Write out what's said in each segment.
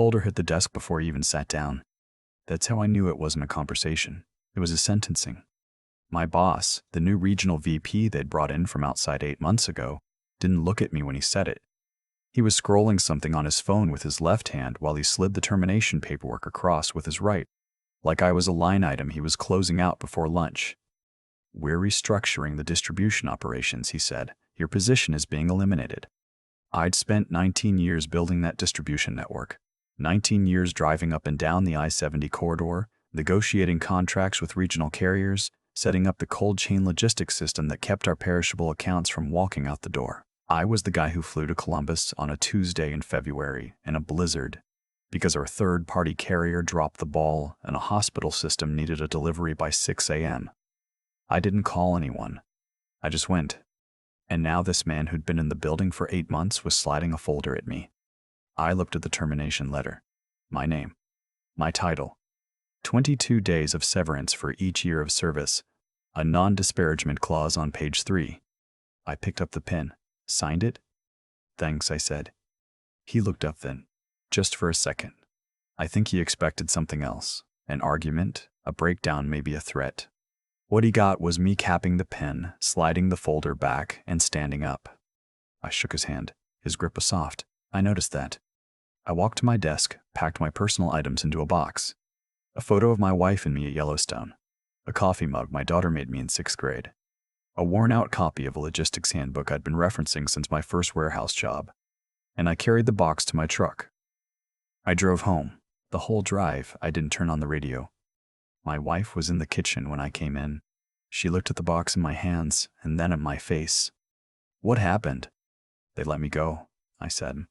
Folder hit the desk before he even sat down. That's how I knew it wasn't a conversation. It was a sentencing. My boss, the new regional VP they'd brought in from outside 8 months ago, didn't look at me when he said it. He was scrolling something on his phone with his left hand while he slid the termination paperwork across with his right, like I was a line item he was closing out before lunch. "We're restructuring the distribution operations," he said. "Your position is being eliminated." I'd spent 19 years building that distribution network, 19 years driving up and down the I-70 corridor, negotiating contracts with regional carriers, setting up the cold chain logistics system that kept our perishable accounts from walking out the door. I was the guy who flew to Columbus on a Tuesday in February in a blizzard because our third-party carrier dropped the ball and a hospital system needed a delivery by 6 a.m. I didn't call anyone. I just went. And now this man who'd been in the building for 8 months was sliding a folder at me. I looked at the termination letter. My name. My title. 22 days of severance for each year of service. A non-disparagement clause on page 3. I picked up the pen. Signed it? "Thanks," I said. He looked up then, just for a second. I think he expected something else. An argument, a breakdown, maybe a threat. What he got was me capping the pen, sliding the folder back, and standing up. I shook his hand. His grip was soft. I noticed that. I walked to my desk, packed my personal items into a box. A photo of my wife and me at Yellowstone. A coffee mug my daughter made me in 6th grade. A worn-out copy of a logistics handbook I'd been referencing since my first warehouse job. And I carried the box to my truck. I drove home. The whole drive, I didn't turn on the radio. My wife was in the kitchen when I came in. She looked at the box in my hands and then at my face. "What happened?" "They let me go," I said.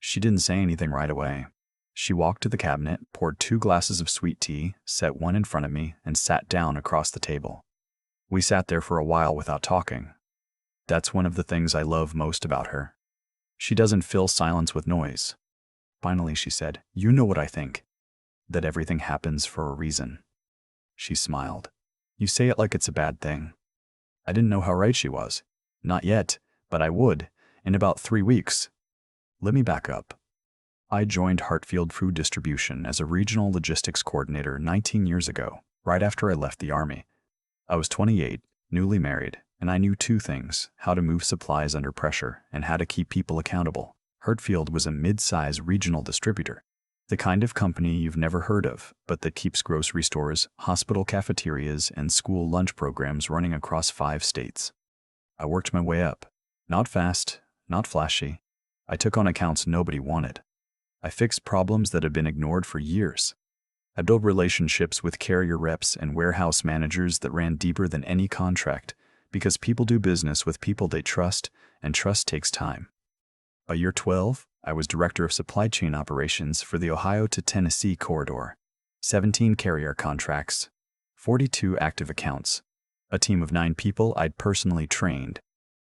She didn't say anything right away. She walked to the cabinet, poured 2 glasses of sweet tea, set one in front of me, and sat down across the table. We sat there for a while without talking. That's one of the things I love most about her. She doesn't fill silence with noise. Finally, she said, "You know what I think. That everything happens for a reason." She smiled. "You say it like it's a bad thing." I didn't know how right she was. Not yet, but I would, in about 3 weeks. Let me back up. I joined Hartfield Food Distribution as a regional logistics coordinator 19 years ago, right after I left the Army. I was 28, newly married, and I knew 2 things: how to move supplies under pressure and how to keep people accountable. Hartfield was a mid-size regional distributor, the kind of company you've never heard of, but that keeps grocery stores, hospital cafeterias, and school lunch programs running across 5 states. I worked my way up. Not fast, not flashy. I took on accounts nobody wanted. I fixed problems that had been ignored for years. I built relationships with carrier reps and warehouse managers that ran deeper than any contract, because people do business with people they trust, and trust takes time. By year 12, I was director of supply chain operations for the Ohio to Tennessee corridor. 17 carrier contracts, 42 active accounts, a team of 9 people I'd personally trained.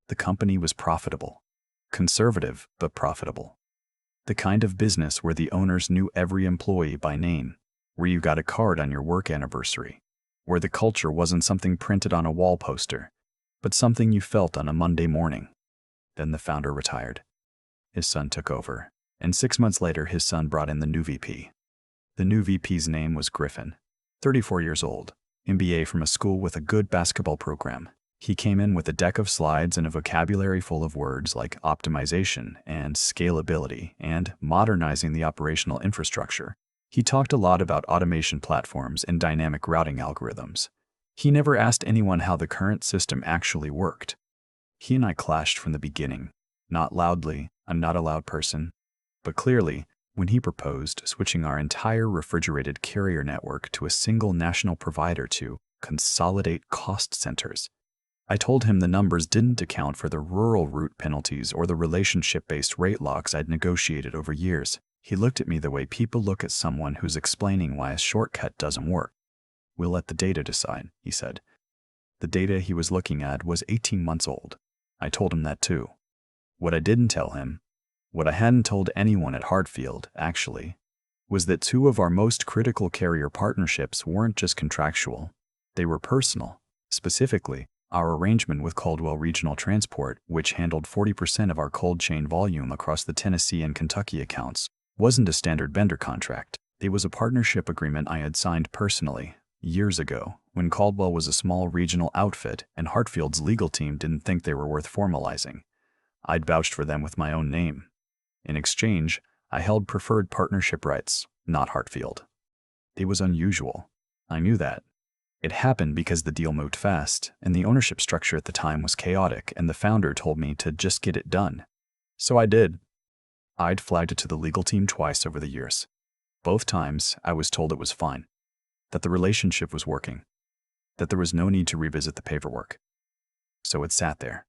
The company was profitable. Conservative, but profitable. The kind of business where the owners knew every employee by name, where you got a card on your work anniversary, where the culture wasn't something printed on a wall poster, but something you felt on a Monday morning. Then the founder retired. His son took over, and 6 months later his son brought in the new VP. The new VP's name was Griffin, 34 years old, MBA from a school with a good basketball program. He came in with a deck of slides and a vocabulary full of words like optimization and scalability and modernizing the operational infrastructure. He talked a lot about automation platforms and dynamic routing algorithms. He never asked anyone how the current system actually worked. He and I clashed from the beginning. Not loudly, I'm not a loud person, but clearly, when he proposed switching our entire refrigerated carrier network to a single national provider to consolidate cost centers. I told him the numbers didn't account for the rural route penalties or the relationship-based rate locks I'd negotiated over years. He looked at me the way people look at someone who's explaining why a shortcut doesn't work. "We'll let the data decide," he said. The data he was looking at was 18 months old. I told him that too. What I didn't tell him, what I hadn't told anyone at Hartfield, actually, was that 2 of our most critical carrier partnerships weren't just contractual. They were personal. Specifically, our arrangement with Caldwell Regional Transport, which handled 40% of our cold chain volume across the Tennessee and Kentucky accounts, Wasn't a standard vendor contract. It was a partnership agreement I had signed personally, years ago, when Caldwell was a small regional outfit and Hartfield's legal team didn't think they were worth formalizing. I'd vouched for them with my own name. In exchange, I held preferred partnership rights, not Hartfield. It was unusual. I knew that. It happened because the deal moved fast, and the ownership structure at the time was chaotic, and the founder told me to just get it done. So I did. I'd flagged it to the legal team twice over the years. Both times, I was told it was fine, that the relationship was working, that there was no need to revisit the paperwork. So it sat there,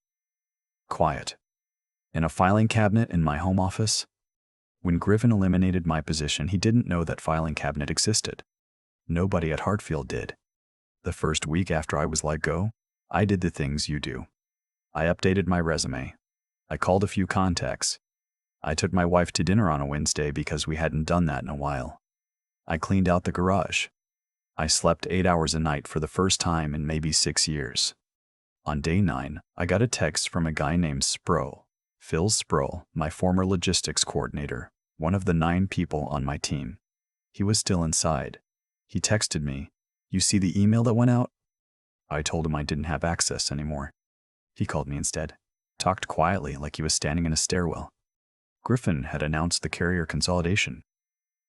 quiet, in a filing cabinet in my home office. When Griffin eliminated my position, he didn't know that filing cabinet existed. Nobody at Hartfield did. The first week after I was let go, I did the things you do. I updated my resume. I called a few contacts. I took my wife to dinner on a Wednesday because we hadn't done that in a while. I cleaned out the garage. I slept 8 hours a night for the first time in maybe 6 years. On day 9, I got a text from a guy named Sproul, Phil Sproul, my former logistics coordinator, one of the 9 people on my team. He was still inside. He texted me, "You see the email that went out?" I told him I didn't have access anymore. He called me instead, talked quietly like he was standing in a stairwell. Griffin had announced the carrier consolidation.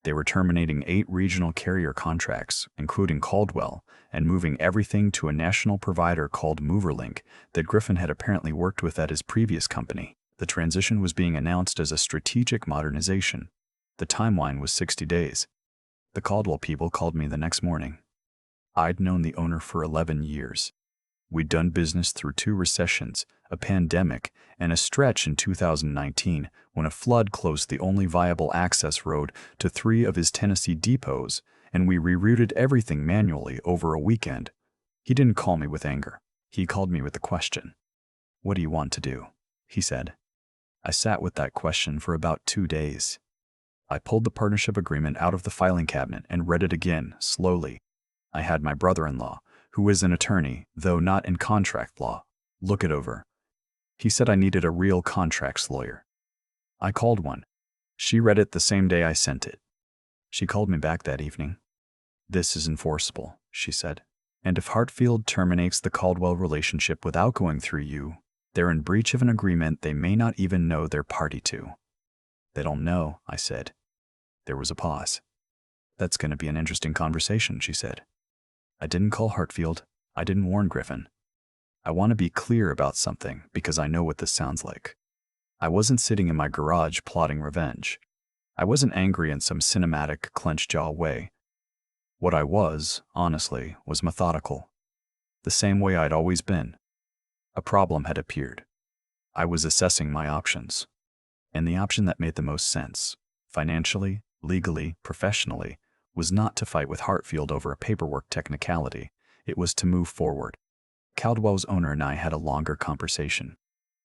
They were terminating 8 regional carrier contracts, including Caldwell, and moving everything to a national provider called MoverLink that Griffin had apparently worked with at his previous company. The transition was being announced as a strategic modernization. The timeline was 60 days. The Caldwell people called me the next morning. I'd known the owner for 11 years. We'd done business through 2 recessions, a pandemic, and a stretch in 2019 when a flood closed the only viable access road to 3 of his Tennessee depots, and we rerouted everything manually over a weekend. He didn't call me with anger. He called me with a question. "What do you want to do?" he said. I sat with that question for about 2 days. I pulled the partnership agreement out of the filing cabinet and read it again, slowly. I had my brother-in-law, who is an attorney, though not in contract law, look it over. He said I needed a real contracts lawyer. I called one. She read it the same day I sent it. She called me back that evening. "This is enforceable," she said. "And if Hartfield terminates the Caldwell relationship without going through you, they're in breach of an agreement they may not even know they're party to." "They don't know," I said. There was a pause. "That's going to be an interesting conversation," she said. I didn't call Hartfield. I didn't warn Griffin. I want to be clear about something because I know what this sounds like. I wasn't sitting in my garage plotting revenge. I wasn't angry in some cinematic, clenched jaw way. What I was, honestly, was methodical. The same way I'd always been. A problem had appeared. I was assessing my options. And the option that made the most sense, financially, legally, professionally, was not to fight with Hartfield over a paperwork technicality. It was to move forward. Caldwell's owner and I had a longer conversation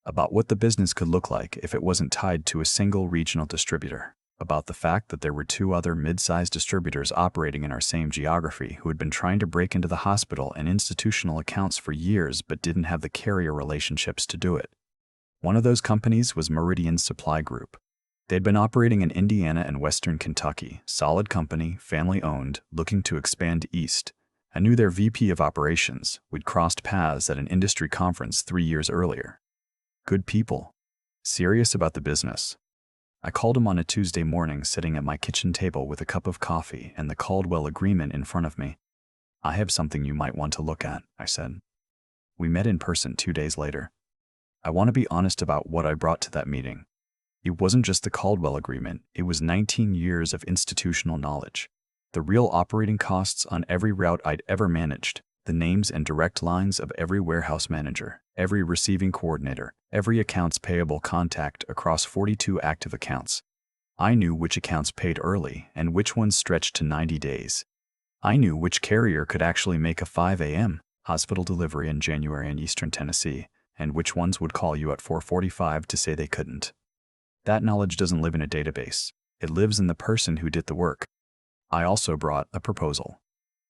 about what the business could look like if it wasn't tied to a single regional distributor, about the fact that there were 2 other mid-sized distributors operating in our same geography who had been trying to break into the hospital and institutional accounts for years but didn't have the carrier relationships to do it. One of those companies was Meridian Supply Group. They'd been operating in Indiana and Western Kentucky, solid company, family-owned, looking to expand east. I knew their VP of operations. We'd crossed paths at an industry conference 3 years earlier. Good people. Serious about the business. I called him on a Tuesday morning sitting at my kitchen table with a cup of coffee and the Caldwell agreement in front of me. "I have something you might want to look at," I said. We met in person 2 days later. I want to be honest about what I brought to that meeting. It wasn't just the Caldwell agreement, it was 19 years of institutional knowledge. The real operating costs on every route I'd ever managed, the names and direct lines of every warehouse manager, every receiving coordinator, every accounts payable contact across 42 active accounts. I knew which accounts paid early and which ones stretched to 90 days. I knew which carrier could actually make a 5 a.m. hospital delivery in January in Eastern Tennessee, and which ones would call you at 4:45 to say they couldn't. That knowledge doesn't live in a database. It lives in the person who did the work. I also brought a proposal.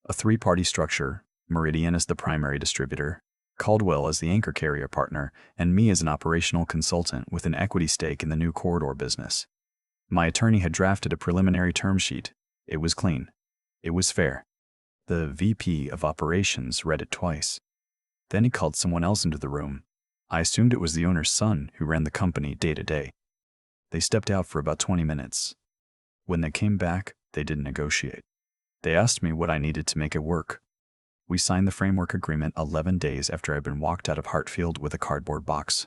A 3-party structure, Meridian as the primary distributor, Caldwell as the anchor carrier partner, and me as an operational consultant with an equity stake in the new corridor business. My attorney had drafted a preliminary term sheet. It was clean. It was fair. The VP of operations read it twice. Then he called someone else into the room. I assumed it was the owner's son who ran the company day to day. They stepped out for about 20 minutes. When they came back, they didn't negotiate. They asked me what I needed to make it work. We signed the framework agreement 11 days after I'd been walked out of Hartfield with a cardboard box.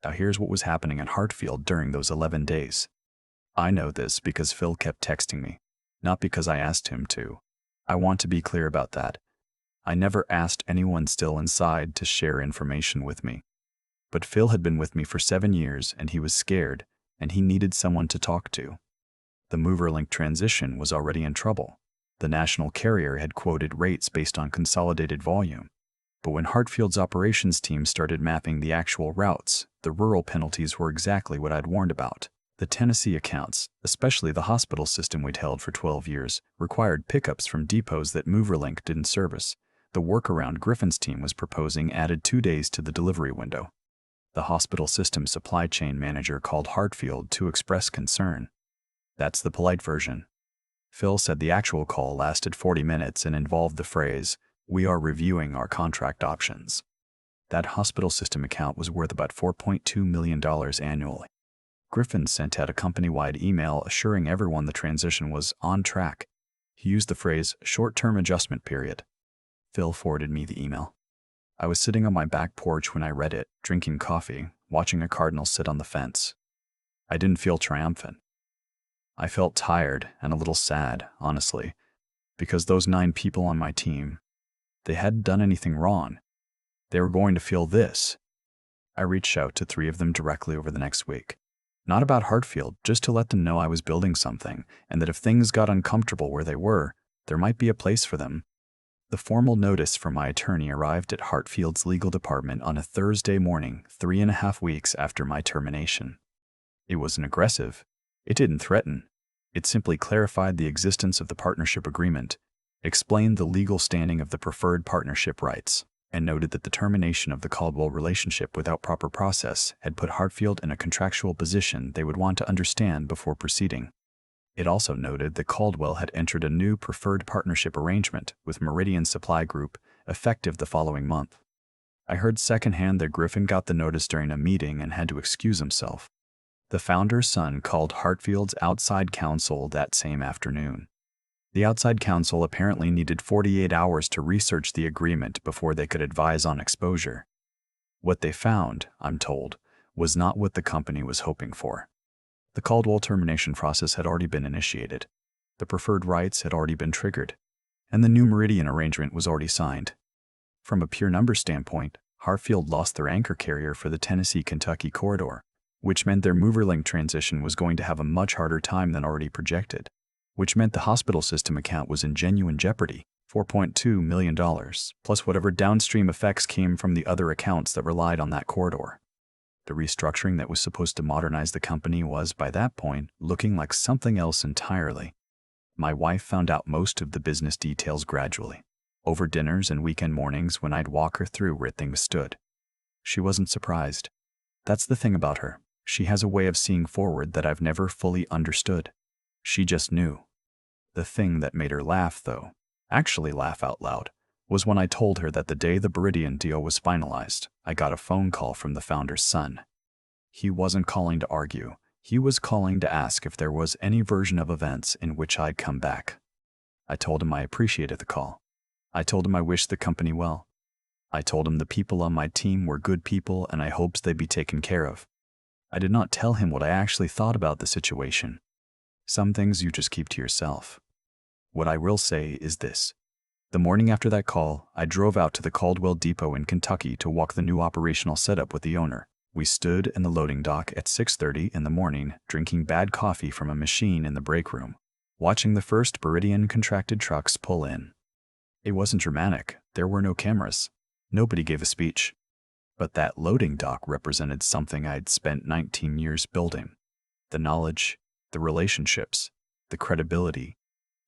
Now here's what was happening at Hartfield during those 11 days. I know this because Phil kept texting me, not because I asked him to. I want to be clear about that. I never asked anyone still inside to share information with me. But Phil had been with me for 7 years and he was scared and he needed someone to talk to. The MoverLink transition was already in trouble. The national carrier had quoted rates based on consolidated volume. But when Hartfield's operations team started mapping the actual routes, the rural penalties were exactly what I'd warned about. The Tennessee accounts, especially the hospital system we'd held for 12 years, required pickups from depots that MoverLink didn't service. The workaround Griffin's team was proposing added 2 days to the delivery window. The hospital system supply chain manager called Hartfield to express concern. That's the polite version. Phil said the actual call lasted 40 minutes and involved the phrase, "We are reviewing our contract options." That hospital system account was worth about $4.2 million annually. Griffin sent out a company-wide email assuring everyone the transition was on track. He used the phrase, "short-term adjustment period." Phil forwarded me the email. I was sitting on my back porch when I read it, drinking coffee, watching a cardinal sit on the fence. I didn't feel triumphant. I felt tired and a little sad, honestly, because those 9 people on my team, they hadn't done anything wrong. They were going to feel this. I reached out to 3 of them directly over the next week. Not about Hartfield, just to let them know I was building something, and that if things got uncomfortable where they were, there might be a place for them. The formal notice from my attorney arrived at Hartfield's legal department on a Thursday morning, 3.5 weeks after my termination. It wasn't aggressive. It didn't threaten. It simply clarified the existence of the partnership agreement, explained the legal standing of the preferred partnership rights, and noted that the termination of the Caldwell relationship without proper process had put Hartfield in a contractual position they would want to understand before proceeding. It also noted that Caldwell had entered a new preferred partnership arrangement with Meridian Supply Group, effective the following month. I heard secondhand that Griffin got the notice during a meeting and had to excuse himself. The founder's son called Hartfield's outside counsel that same afternoon. The outside counsel apparently needed 48 hours to research the agreement before they could advise on exposure. What they found, I'm told, was not what the company was hoping for. The Caldwell termination process had already been initiated. The preferred rights had already been triggered, and the new Meridian arrangement was already signed. From a pure numbers standpoint, Hartfield lost their anchor carrier for the Tennessee-Kentucky corridor, which meant their MoverLink transition was going to have a much harder time than already projected, which meant the hospital system account was in genuine jeopardy, $4.2 million, plus whatever downstream effects came from the other accounts that relied on that corridor. The restructuring that was supposed to modernize the company was, by that point, looking like something else entirely. My wife found out most of the business details gradually, over dinners and weekend mornings when I'd walk her through where things stood. She wasn't surprised. That's the thing about her. She has a way of seeing forward that I've never fully understood. She just knew. The thing that made her laugh, though, actually laugh out loud, was when I told her that the day the Meridian deal was finalized, I got a phone call from the founder's son. He wasn't calling to argue. He was calling to ask if there was any version of events in which I'd come back. I told him I appreciated the call. I told him I wished the company well. I told him the people on my team were good people and I hoped they'd be taken care of. I did not tell him what I actually thought about the situation. Some things you just keep to yourself. What I will say is this. The morning after that call, I drove out to the Caldwell Depot in Kentucky to walk the new operational setup with the owner. We stood in the loading dock at 6:30 in the morning, drinking bad coffee from a machine in the break room, watching the first Meridian contracted trucks pull in. It wasn't dramatic. There were no cameras. Nobody gave a speech. But that loading dock represented something I'd spent 19 years building. The knowledge, the relationships, the credibility,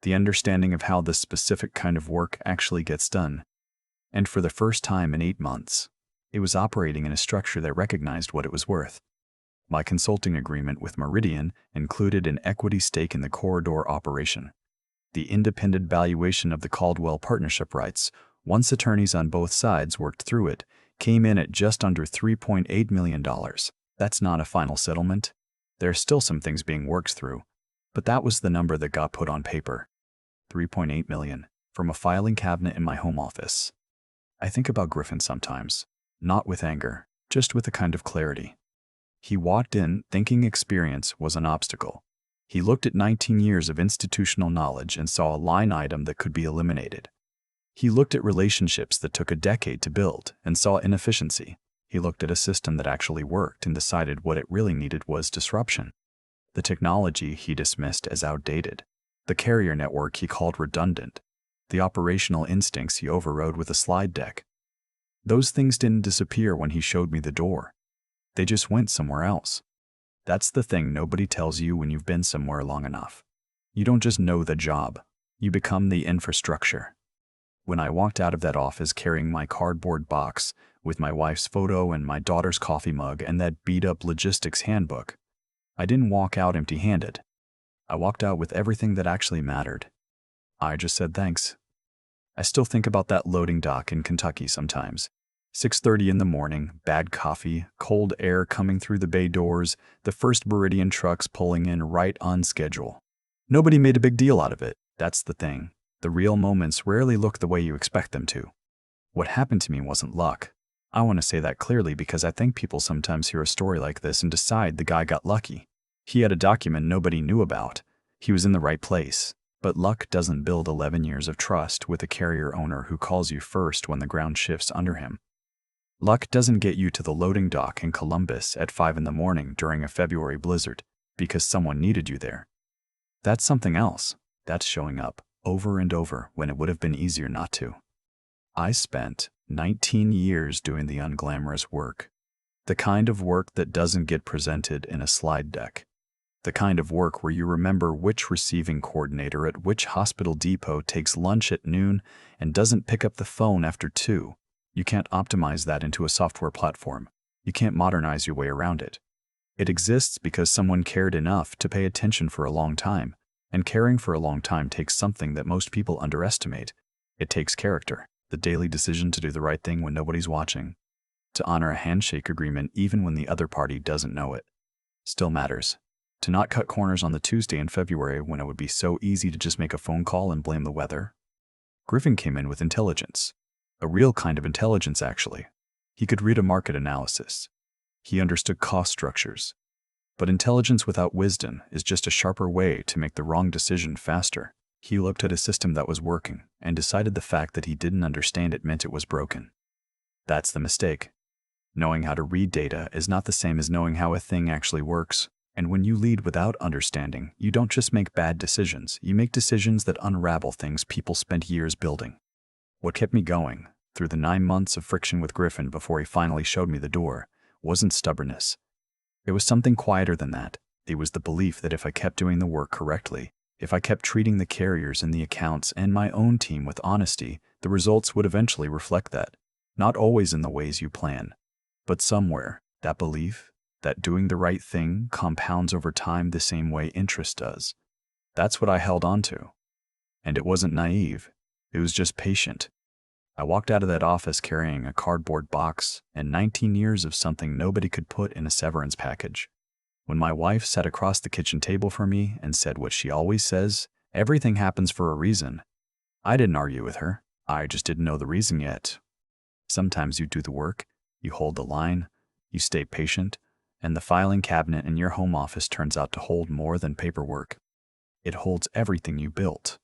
the understanding of how this specific kind of work actually gets done. And for the first time in 8 months, it was operating in a structure that recognized what it was worth. My consulting agreement with Meridian included an equity stake in the corridor operation. The independent valuation of the Caldwell partnership rights, once attorneys on both sides worked through it, came in at just under $3.8 million. That's not a final settlement. There are still some things being worked through, but that was the number that got put on paper. $3.8 million from a filing cabinet in my home office. I think about Griffin sometimes, not with anger, just with a kind of clarity. He walked in thinking experience was an obstacle. He looked at 19 years of institutional knowledge and saw a line item that could be eliminated. He looked at relationships that took a decade to build and saw inefficiency. He looked at a system that actually worked and decided what it really needed was disruption. The technology he dismissed as outdated. The carrier network he called redundant. The operational instincts he overrode with a slide deck. Those things didn't disappear when he showed me the door. They just went somewhere else. That's the thing nobody tells you when you've been somewhere long enough. You don't just know the job. You become the infrastructure. When I walked out of that office carrying my cardboard box with my wife's photo and my daughter's coffee mug and that beat-up logistics handbook, I didn't walk out empty-handed. I walked out with everything that actually mattered. I just said thanks. I still think about that loading dock in Kentucky sometimes. 6:30 in the morning, bad coffee, cold air coming through the bay doors, the first Meridian trucks pulling in right on schedule. Nobody made a big deal out of it. That's the thing. The real moments rarely look the way you expect them to. What happened to me wasn't luck. I want to say that clearly because I think people sometimes hear a story like this and decide the guy got lucky. He had a document nobody knew about. He was in the right place. But luck doesn't build 11 years of trust with a carrier owner who calls you first when the ground shifts under him. Luck doesn't get you to the loading dock in Columbus at 5 in the morning during a February blizzard because someone needed you there. That's something else. That's showing up over and over when it would have been easier not to. I spent 19 years doing the unglamorous work. The kind of work that doesn't get presented in a slide deck. The kind of work where you remember which receiving coordinator at which hospital depot takes lunch at noon and doesn't pick up the phone after 2. You can't optimize that into a software platform. You can't modernize your way around it. It exists because someone cared enough to pay attention for a long time, and caring for a long time takes something that most people underestimate. It takes character, the daily decision to do the right thing when nobody's watching, to honor a handshake agreement even when the other party doesn't know it. Still matters. To not cut corners on the Tuesday in February when it would be so easy to just make a phone call and blame the weather. Griffin came in with intelligence. A real kind of intelligence, actually. He could read a market analysis. He understood cost structures. But intelligence without wisdom is just a sharper way to make the wrong decision faster. He looked at a system that was working and decided the fact that he didn't understand it meant it was broken. That's the mistake. Knowing how to read data is not the same as knowing how a thing actually works. And when you lead without understanding, you don't just make bad decisions, you make decisions that unravel things people spent years building. What kept me going, through the 9 months of friction with Griffin before he finally showed me the door, wasn't stubbornness. It was something quieter than that. It was the belief that if I kept doing the work correctly, if I kept treating the carriers and the accounts and my own team with honesty, the results would eventually reflect that. Not always in the ways you plan, but somewhere, that belief, that doing the right thing compounds over time the same way interest does. That's what I held on to. And it wasn't naive. It was just patient. I walked out of that office carrying a cardboard box and 19 years of something nobody could put in a severance package. When my wife sat across the kitchen table from me and said what she always says, everything happens for a reason. I didn't argue with her. I just didn't know the reason yet. Sometimes you do the work, you hold the line, you stay patient, and the filing cabinet in your home office turns out to hold more than paperwork. It holds everything you built.